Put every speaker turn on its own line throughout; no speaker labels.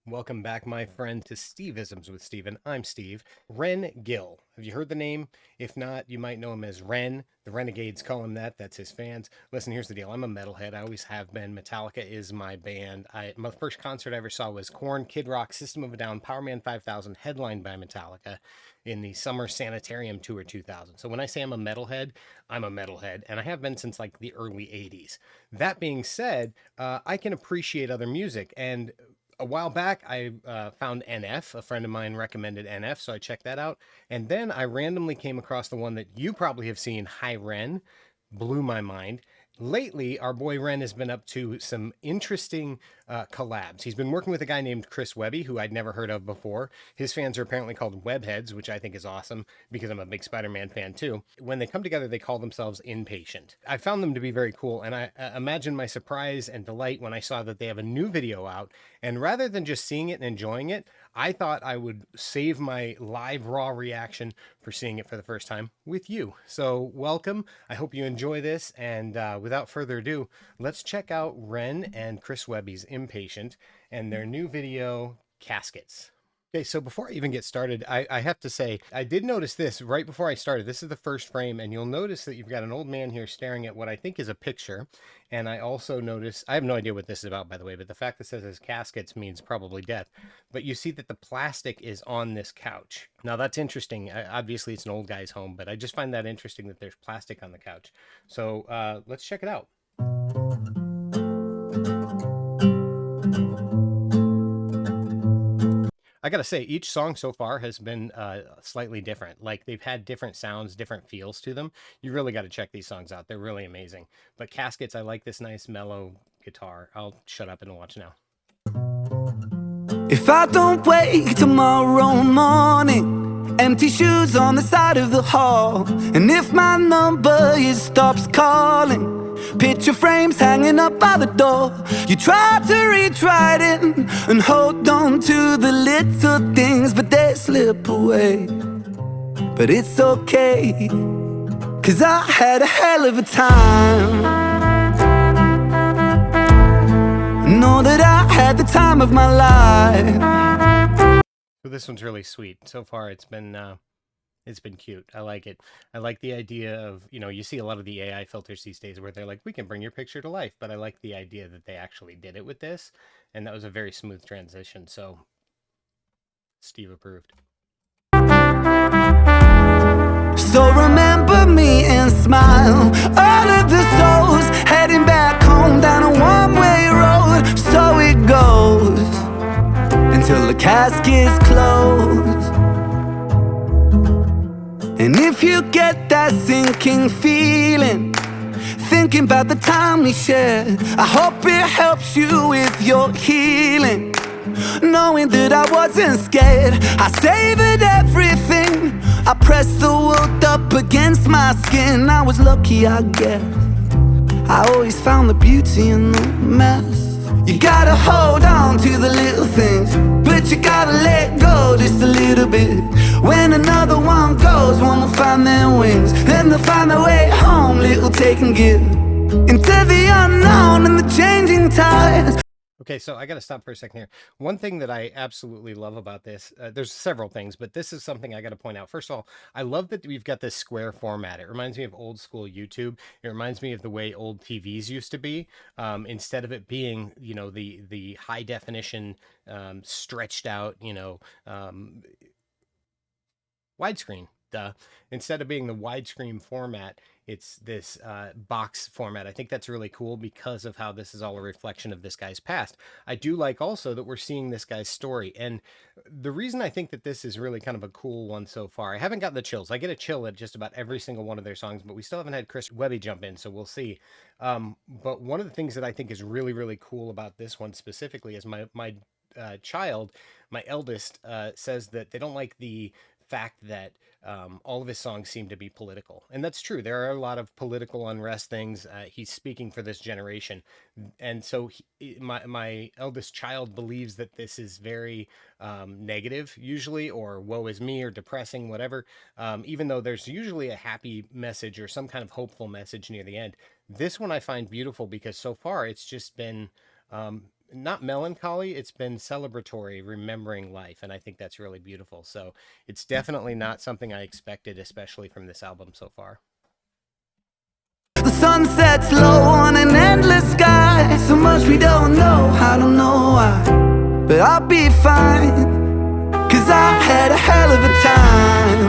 Welcome back, my friend, to Steveisms with Steven. I'm Steve. Ren Gill. Have you heard the name? If not, you might know him as Ren. The Renegades call him that. That's his fans. Listen, here's the deal. I'm a metalhead. I always have been. Metallica is my band. My first concert I ever saw was Korn, Kid Rock, System of a Down, Power Man 5000, headlined by Metallica in the Summer Sanitarium Tour 2000. So when I say I'm a metalhead, I'm a metalhead, and I have been since like the early 80s. That being said, I can appreciate other music, and a while back, I found NF. A friend of mine recommended NF, so I checked that out. And then I randomly came across the one that you probably have seen, Hi Ren. Blew my mind. Lately, our boy Ren has been up to some interesting collabs. He's been working with a guy named Chris Webby, who I'd never heard of before. His fans are apparently called Webheads, which I think is awesome because I'm a big Spider-Man fan too. When they come together, they call themselves Inpatient. I found them to be very cool, and I imagine my surprise and delight when I saw that they have a new video out. And rather than just seeing it and enjoying it, I thought I would save my live raw reaction for seeing it for the first time with you. So welcome. I hope you enjoy this. And without further ado, let's check out Ren and Chris Webby's Impatient and their new video, Caskets. Okay, so before I even get started, I have to say, I did notice this right before I started. This is the first frame, and you'll notice that you've got an old man here staring at what I think is a picture. And I also notice, I have no idea what this is about, by the way, but the fact that it says his caskets means probably death. But you see that the plastic is on this couch. Now, that's interesting. Obviously, it's an old guy's home, but I just find that interesting that there's plastic on the couch. So let's check it out. I gotta say, each song so far has been slightly different. Like they've had different sounds, different feels to them. You really got to check these songs out. They're really amazing. But Caskets, I like this nice mellow guitar. I'll shut up and watch now.
If I don't wake tomorrow morning, empty shoes on the side of the hall, and if my number is stops calling, picture frames hanging up by the door. You try to reach right in and hold on to the little things, but they slip away. But it's okay, 'cause I had a hell of a time. Know that I had the time of my life.
So this one's really sweet. So far, it's been cute. I like it. I like the idea of, you see a lot of the AI filters these days where they're like, we can bring your picture to life. But I like the idea that they actually did it with this. And that was a very smooth transition. So Steve approved.
So remember me and smile. All of the souls heading back home down a one-way road. So it goes until the casket's closed. And if you get that sinking feeling, thinking about the time we shared, I hope it helps you with your healing. Knowing that I wasn't scared, I savored everything. I pressed the world up against my skin. I was lucky, I guess. I always found the beauty in the mess. You gotta hold on to the little things, but you gotta let go just a little bit. When another one goes, one will find their wings. Then they'll find their way home, little take and give, into the unknown and the changing tides.
Okay, so I got to stop for a second here. One thing that I absolutely love about this, there's several things, but this is something I got to point out. First of all, I love that we've got this square format. It reminds me of old school YouTube. It reminds me of the way old TVs used to be. Instead of it being, the high definition, stretched out, widescreen. Duh. Instead of being the widescreen format, it's this box format. I think that's really cool because of how this is all a reflection of this guy's past. I do like also that we're seeing this guy's story. And the reason I think that this is really kind of a cool one so far, I haven't gotten the chills. I get a chill at just about every single one of their songs, but we still haven't had Chris Webby jump in, so we'll see. But one of the things that I think is really, really cool about this one specifically is my child, my eldest, says that they don't like the fact that all of his songs seem to be political. And that's true. There are a lot of political unrest things. He's speaking for this generation. And so my eldest child believes that this is very negative usually, or woe is me, or depressing, whatever. Even though there's usually a happy message or some kind of hopeful message near the end. This one I find beautiful because so far it's just been not melancholy, it's been celebratory, remembering life, and I think that's really beautiful. So it's definitely not something I expected, especially from this album so far.
The sun sets low on an endless sky. So much we don't know, I don't know why, but I'll be fine, 'cause I had a hell of a time.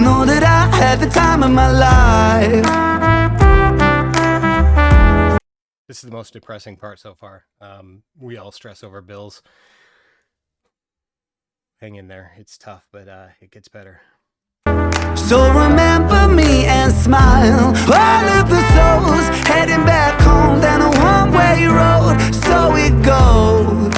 Know that I had the time of my life.
This is the most depressing part so far. We all stress over bills. Hang in there. It's tough, but it gets better.
So remember me and smile. All of the souls heading back home down a one-way road. So it goes.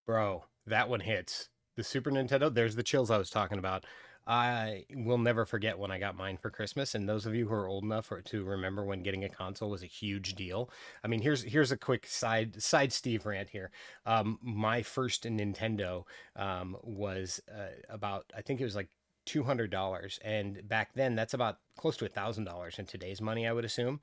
Bro, that one hits. The Super Nintendo, there's the chills I was talking about. I will never forget when I got mine for Christmas, and those of you who are old enough to remember when getting a console was a huge deal. I mean, here's a quick side Steve rant here. My first Nintendo was about, I think it was like $200, and back then that's about close to $1,000 in today's money, I would assume.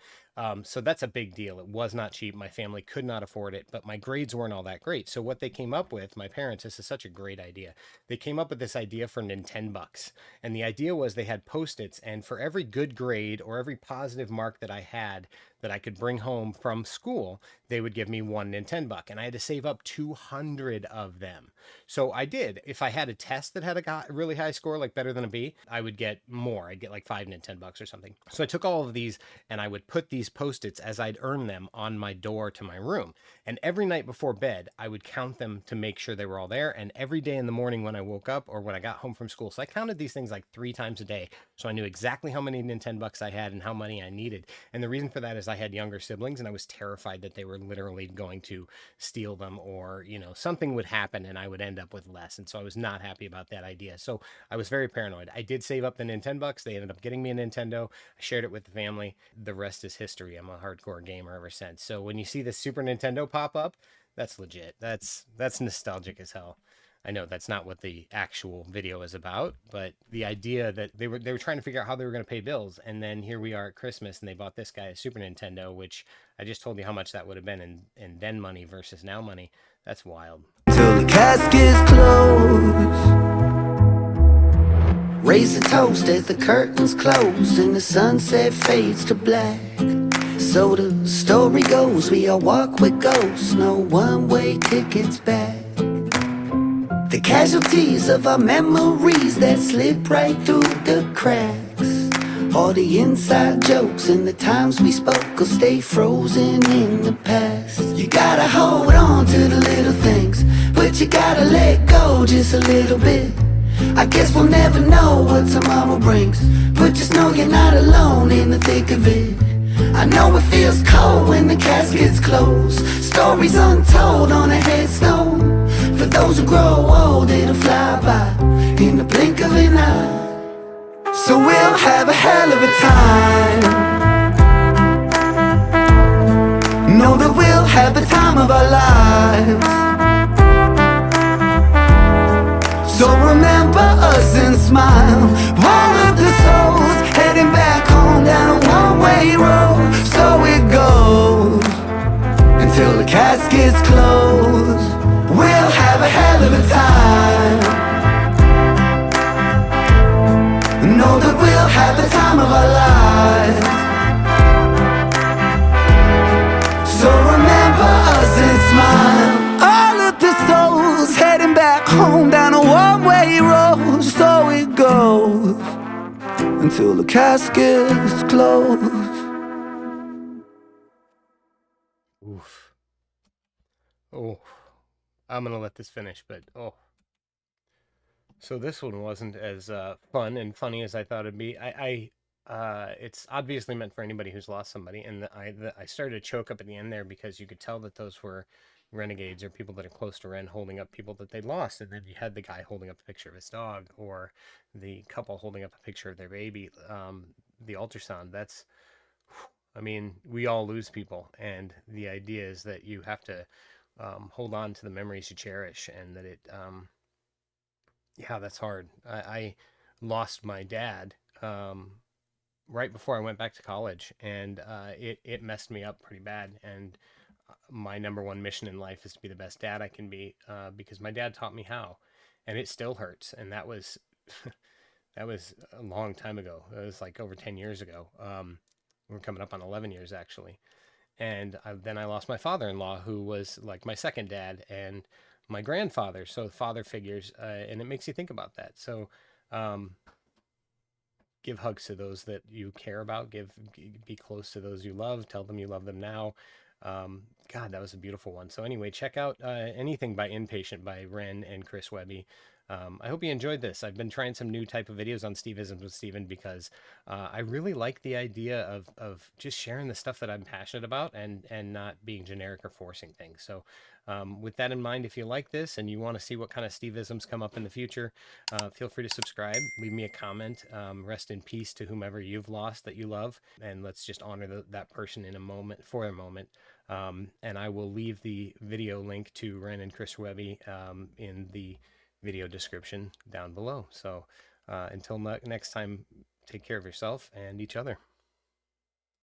So that's a big deal. It was not cheap. My family could not afford it, but my grades weren't all that great. So what they came up with, my parents, this is such a great idea. They came up with this idea for $10, and the idea was they had Post-its, and for every good grade or every positive mark that I had that I could bring home from school, they would give me one $10, and I had to save up 200 of them. So I did. If I had a test that had a really high score, like better than a B, I would get more. I'd get like 5 $10 or something. So I took all of these and I would put these Post-its as I'd earn them on my door to my room. And every night before bed, I would count them to make sure they were all there. And every day in the morning when I woke up or when I got home from school, so I counted these things like 3 times a day. So I knew exactly how many $10 I had and how many I needed. And the reason for that is I had younger siblings and I was terrified that they were literally going to steal them, or, something would happen and I would end up with less. And so I was not happy about that idea. So I was very paranoid. I did save up the $10. They ended up getting me a Nintendo. I shared it with the family. The rest is history. I'm a hardcore gamer ever since. So when you see the Super Nintendo pop up, that's legit. That's nostalgic as hell. I know that's not what the actual video is about, but the idea that they were trying to figure out how they were going to pay bills, and then here we are at Christmas, and they bought this guy a Super Nintendo, which I just told you how much that would have been in then money versus now money. That's wild.
Till the caskets close. Raise a toast as the curtains close and the sunset fades to black. So the story goes, we all walk with ghosts, no one-way tickets back. The casualties of our memories that slip right through the cracks. All the inside jokes and the times we spoke will stay frozen in the past. You gotta hold on to the little things, but you gotta let go just a little bit. I guess we'll never know what tomorrow brings, but just know you're not alone in the thick of it. I know it feels cold when the caskets close, stories untold on a headstone. For those who grow old, it'll fly by in the blink of an eye. So we'll have a hell of a time. Know that we'll have the time of our lives. So remember us and smile. All of the souls heading back home down a one-way road. So it goes until the caskets close. We'll have a hell of a time. Know that we'll have the time of our lives. So remember us and smile. All of the souls heading back home down a one-way road. So it goes until the caskets close.
Oof. Oh, I'm gonna let this finish, but oh. So this one wasn't as fun and funny as I thought it'd be. It's obviously meant for anybody who's lost somebody, and I started to choke up at the end there because you could tell that those were renegades or people that are close to Ren holding up people that they lost, and then you had the guy holding up a picture of his dog, or the couple holding up a picture of their baby. The ultrasound. That's, I mean, we all lose people, and the idea is that you have to hold on to the memories you cherish, and that it. Yeah, that's hard. I lost my dad right before I went back to college, and it messed me up pretty bad. And my number one mission in life is to be the best dad I can be, because my dad taught me how, and it still hurts. And that was that was a long time ago. It was like over 10 years ago. We're coming up on 11 years actually. And then I lost my father-in-law, who was like my second dad, and my grandfather. So father figures, and it makes you think about that. So um, give hugs to those that you care about. Be close to those you love. Tell them you love them now. God, that was a beautiful one. So anyway, check out anything by Inpatient by Ren and Chris Webby. I hope you enjoyed this. I've been trying some new type of videos on Steveisms with Steven, because I really like the idea of just sharing the stuff that I'm passionate about, and not being generic or forcing things. So with that in mind, if you like this and you want to see what kind of Steveisms come up in the future, feel free to subscribe, leave me a comment. Rest in peace to whomever you've lost that you love, and let's just honor that person in a moment, for a moment. And I will leave the video link to Ren and Chris Webby in the video description down below. So until next time, take care of yourself and each other.